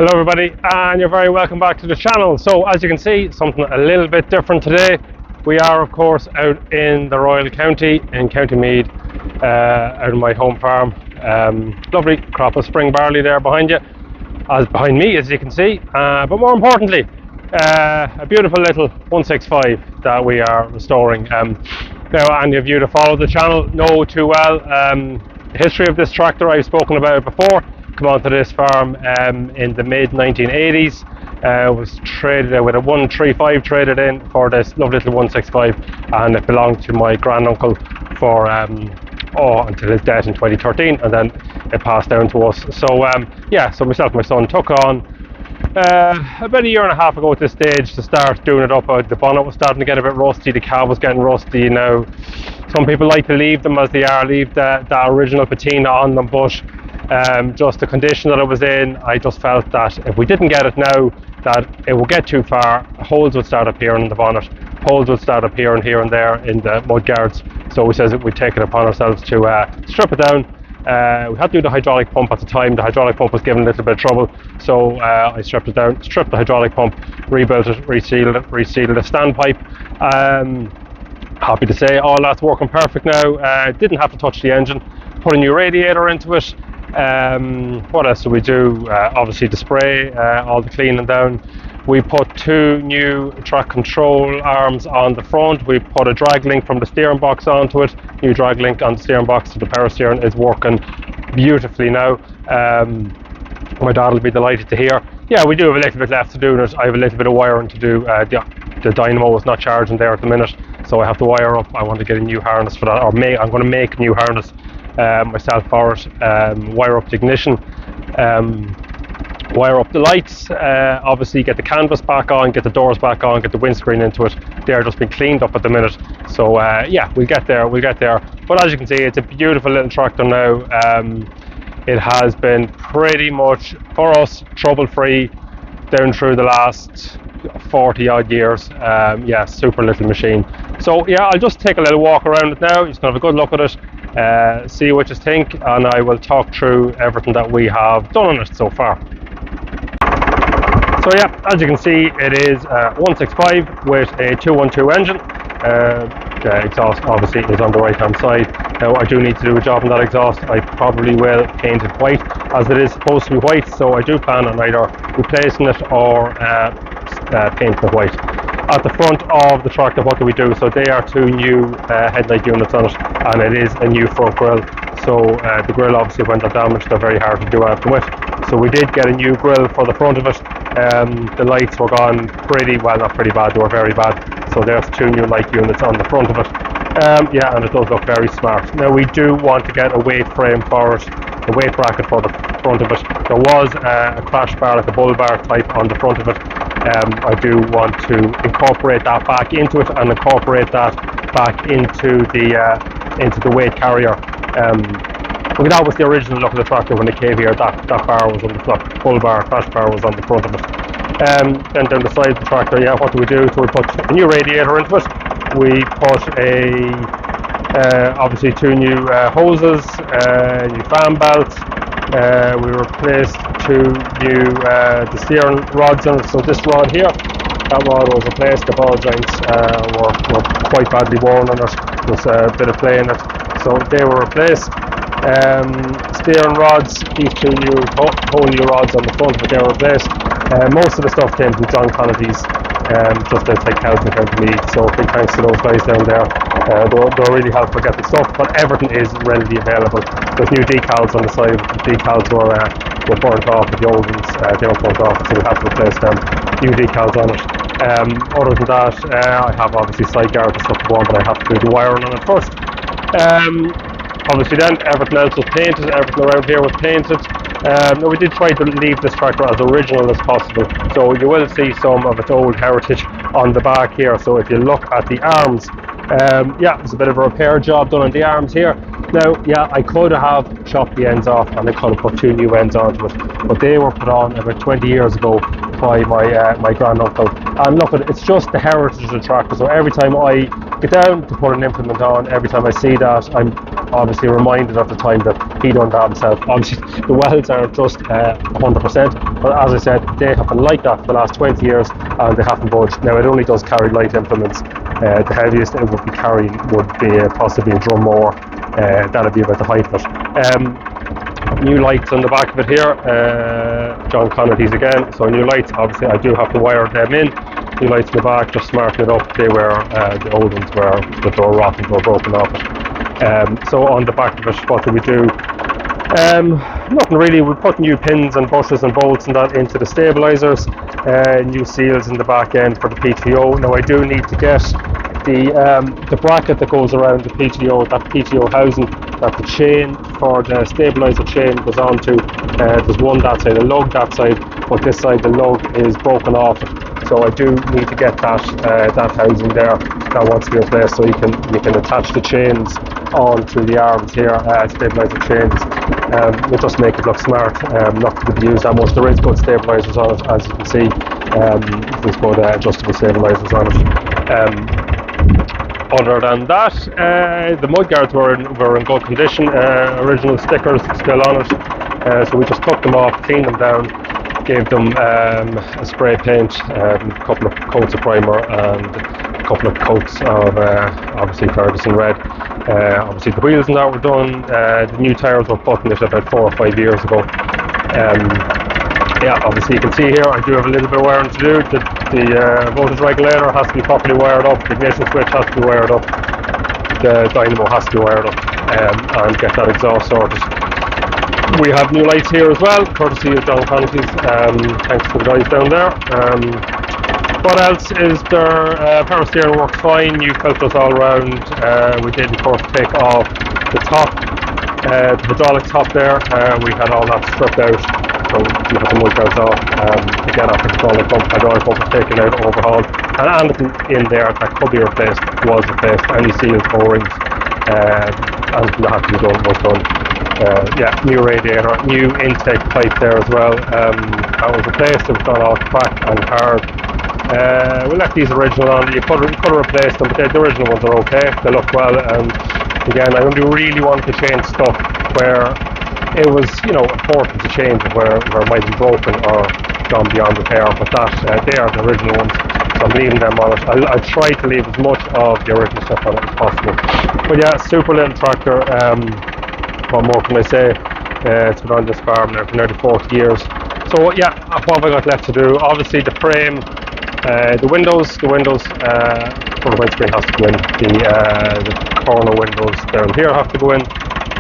Hello everybody, and you're very welcome back to the channel. So as you can see, something a little bit different today. We are of course out in the Royal County in County Meath, out of my home farm. Lovely crop of spring barley there behind you, behind me as you can see, but more importantly a beautiful little 165 that we are restoring. Now any of you that follow the channel know too well the history of this tractor. I've spoken about it before. Come onto this farm in the mid 1980s. Was traded with a 135 traded in for this lovely little 165, and it belonged to my granduncle for until his death in 2013, and then it passed down to us. So so myself and my son took on about a year and a half ago at this stage to start doing it up. The bonnet was starting to get a bit rusty, the cab was getting rusty. Now some people like to leave them as they are, leave the original patina on them, but just the condition that it was in, I just felt that if we didn't get it now, that it would get too far. Holes would start appearing in the bonnet, holes would start appearing here and there in the mud guards. So we said that we'd take it upon ourselves to strip it down. We had to do the hydraulic pump at the time. The hydraulic pump was giving a little bit of trouble, so I stripped it down, stripped the hydraulic pump, rebuilt it, resealed it, resealed the standpipe. Happy to say all that's working perfect now. Didn't have to touch the engine, put a new radiator into it. What else do we do? Obviously the spray, all the cleaning down. We put two new track control arms on the front. We put a drag link from the steering box onto it. New drag link on the steering box, so the power steering is working beautifully now. My dad will be delighted to hear. Yeah, we do have a little bit left to do. I have a little bit of wiring to do. The dynamo is not charging there at the minute, so I have to wire up. I want to get a new harness for that, or I'm going to make a new harness myself for it. Wire up the ignition, wire up the lights, obviously get the canvas back on, get the doors back on, get the windscreen into it. They're just being cleaned up at the minute, so we'll get there. But as you can see, it's a beautiful little tractor now. It has been pretty much for us trouble free down through the last 40 odd years. Super little machine. So I'll just take a little walk around it now. Just gonna have a good look at it, see what you think, and I will talk through everything that we have done on it so far. So as you can see, it is a 165 with a 212 engine. The exhaust obviously is on the right hand side. Now I do need to do a job on that exhaust. I probably will paint it white, as it is supposed to be white, so I do plan on either replacing it or painting it white. At the front of the tractor, what do we do? So they are two new headlight units on it, and it is a new front grille. So the grille, obviously when they're damaged, they're very hard to do anything with. So we did get a new grille for the front of it. The lights were gone pretty well, not pretty bad, they were very bad. So there's two new light units on the front of it. And it does look very smart. Now we do want to get a weight frame for it, the weight bracket for the front of it. There was a crash bar, like a bull bar type on the front of it. I do want to incorporate that back into it, and incorporate that back into the weight carrier. That was the original look of the tractor when it came here. That bar was on the front, bull bar, crash bar was on the front of it. Then down the side of the tractor, what do we do? So we put a new radiator into it. We put obviously two new hoses, new fan belts. We replaced two new the steering rods on it. So this rod here, that rod was replaced. The ball joints were quite badly worn on it. There's a bit of play in it, so they were replaced. Steering rods, these two new whole new rods on the front, but they were replaced. Most of the stuff came from John Connedy's, just outside Kells and County Meath, so big thanks to those guys down there. They're really helpful getting stuff, but everything is readily available. There's new decals on the side. The decals were burnt off, but the old ones they were burnt off, so we have to replace them. New decals on it. Other than that, I have obviously side guards and stuff to go on, but I have to do the wiring on it first. Obviously then everything else was painted, everything around here was painted. Now we did try to leave this tractor as original as possible, so you will see some of its old heritage on the back here. So if you look at the arms, there's a bit of a repair job done on the arms here. Now I could have chopped the ends off and I could have put two new ends onto it, but they were put on about 20 years ago by my granduncle. And look, it's just the heritage of the tractor. So every time I get down to put an implement on, every time I see that, I'm obviously reminded of the time that he done that himself. Obviously, the welds are just 100%, but as I said, they have been like that for the last 20 years, and they haven't budged. Now, it only does carry light implements. The heaviest it would be carrying would be possibly a drum mower. That'd be about the height of it. New lights on the back of it here, John Connerty's again. So new lights, obviously I do have to wire them in. New lights in the back, just smarten it up. They were, the old ones were, the door rotten, were broken off it. So on the back of it, what do we do? Nothing really. We put new pins and bushings and bolts and that into the stabilizers. New seals in the back end for the PTO. Now I do need to get the bracket that goes around the PTO, that PTO housing, that the chain for the stabilizer chain goes onto. There's one that side, a lug that side, but this side the lug is broken off. So I do need to get that that housing there. That wants to be replaced, so you can attach the chains onto the arms here, stabilizer chains. We'll just make it look smart, not to be used that much. There is good stabilizers on it, as you can see. There's good adjustable stabilizers on it. Other than that, the mudguards were in good condition. Original stickers still on it, so we just took them off, cleaned them down, gave them a spray paint, a couple of coats of primer, and a couple of coats of obviously Ferguson red. Obviously the wheels and that were done. The new tyres were put in it about 4 or 5 years ago. Yeah, obviously you can see here I do have a little bit of wiring to do. The voltage regulator has to be properly wired up, the ignition switch has to be wired up, the dynamo has to be wired up, and get that exhaust sorted. We have new lights here as well, courtesy of John Connerty's. Thanks to the guys down there. What else is there? Power steering works fine, new filters all around. We did of course take off the top, the hydraulic top there. We had all that stripped out. So we had the mudguards off, again after the hydraulic pump was taken out, overhauled, and anything in there that could be replaced was replaced. Any seals, O-rings, anything that had to be done was done. Yeah, new radiator, new intake pipe there as well. That was replaced. It was done all cracked and hard. We left these original on. You could have replaced them, but the original ones are okay. They look well. And again, I only really wanted to change stuff where it was, important to change it, where it might be broken or gone beyond repair. But they are the original ones, so I'm leaving them on it. I try to leave as much of the original stuff on it as possible. But yeah, super little tractor. What more can I say? It's been on this farm now for nearly 40 years. So yeah, what have I got left to do? Obviously the frame, the windows, front windscreen has to go in. The corner windows down here have to go in.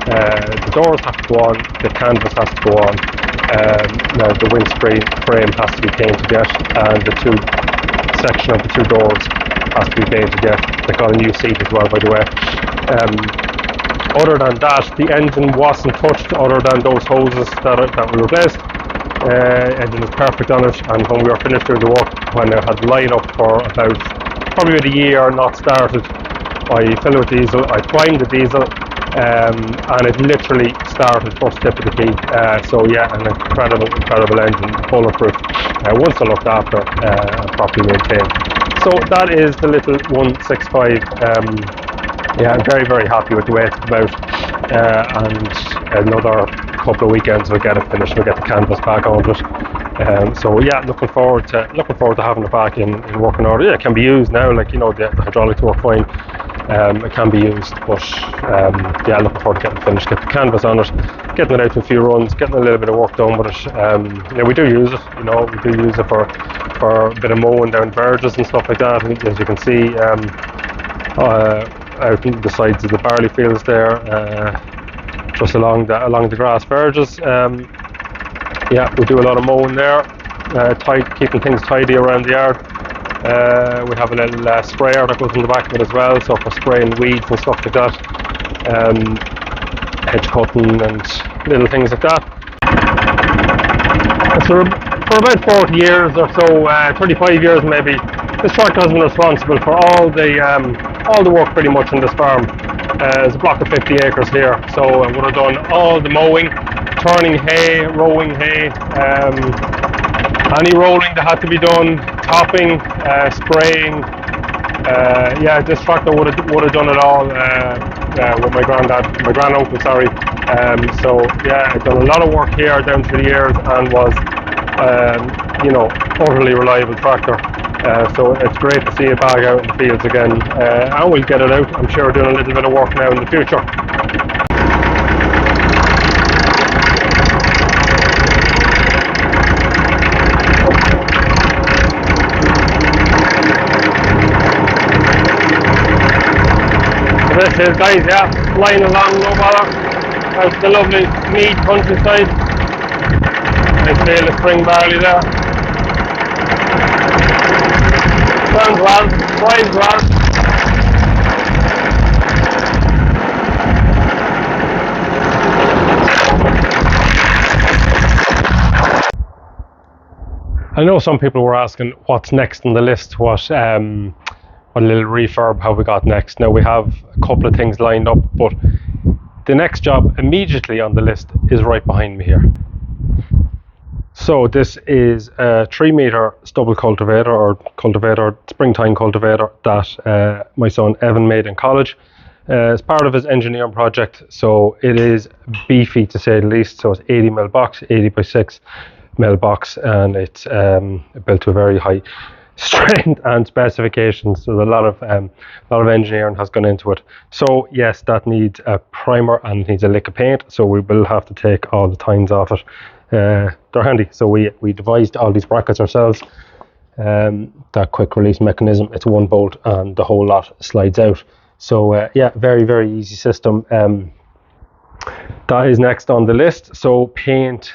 The doors have to go on. The canvas has to go on. Now the windscreen frame has to be painted yet, and the section of the two doors has to be painted yet. They got a new seat as well, by the way. Other than that, the engine wasn't touched other than those hoses that we replaced. Engine is perfect on it, and when we were finished doing the work, when I had the line up for probably a year not started, I filled it with diesel, I primed the diesel, and it literally started first tip of the key. So yeah, an incredible engine, bulletproof, once I looked after and properly maintained. So that is the little 165. Yeah, I'm very happy with the way it's come out, and another couple of weekends we'll get it finished, we'll get the canvas back on it. So yeah, looking forward to having it back in working order. Yeah, it can be used now, the hydraulics work fine. It can be used, but yeah, looking forward to getting it finished, get the canvas on it, getting it out to a few runs, getting a little bit of work done with it. Yeah, we do use it, we do use it for a bit of mowing down verges and stuff like that. And as you can see, out in the sides of the barley fields there, just along the grass verges. Yeah, we do a lot of mowing there, keeping things tidy around the yard. We have a little sprayer that goes in the back of it as well, so for spraying weeds and stuff like that, hedge cutting and little things like that. So for about 40 years or so, 35 years maybe, this tractor has been responsible for all the work pretty much on this farm. There's a block of 50 acres here, so I would have done all the mowing, turning hay, rowing hay, any rolling that had to be done, topping, spraying. Yeah, this tractor would have done it all with my granduncle, sorry. So yeah, I've done a lot of work here down through the years and was, you know, utterly reliable tractor. So it's great to see it back out in the fields again, and we'll get it out. I'm sure doing a little bit of work now in the future. This is, guys, yeah, flying along, no bother, out to the lovely Meath countryside. Nice bale of spring barley there. Sounds well, drives well. I know some people were asking what's next on the list, what little refurb have we got next. Now we have a couple of things lined up, but the next job immediately on the list is right behind me here. So this is a 3-meter stubble cultivator, or springtime cultivator, that my son Evan made in college as part of his engineering project. So it is beefy to say the least. So it's 80mm box, 80x6mm box, and it's built to a very high strength and specifications. So a lot of engineering has gone into it. So yes, that needs a primer and needs a lick of paint. So we will have to take all the tines off it. They're handy. So we devised all these brackets ourselves. That quick release mechanism. It's one bolt and the whole lot slides out. So yeah, very, very easy system. That is next on the list. So paint,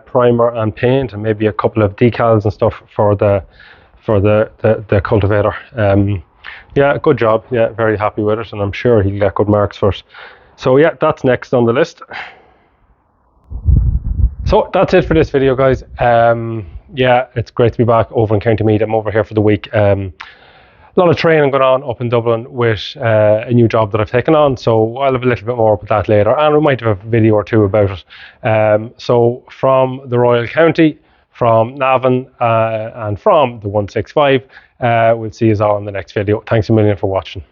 primer and paint, and maybe a couple of decals and stuff for the cultivator. Yeah, good job. Yeah, very happy with it, and I'm sure he'll get good marks for it. So yeah, that's next on the list. So that's it for this video, guys. Yeah, it's great to be back over in County Meath. I'm over here for the week. A lot of training going on up in Dublin with a new job that I've taken on, so I'll have a little bit more about that later, and we might have a video or two about it. So from the Royal County, from Navan, and from the 165, we'll see you all in the next video. Thanks a million for watching.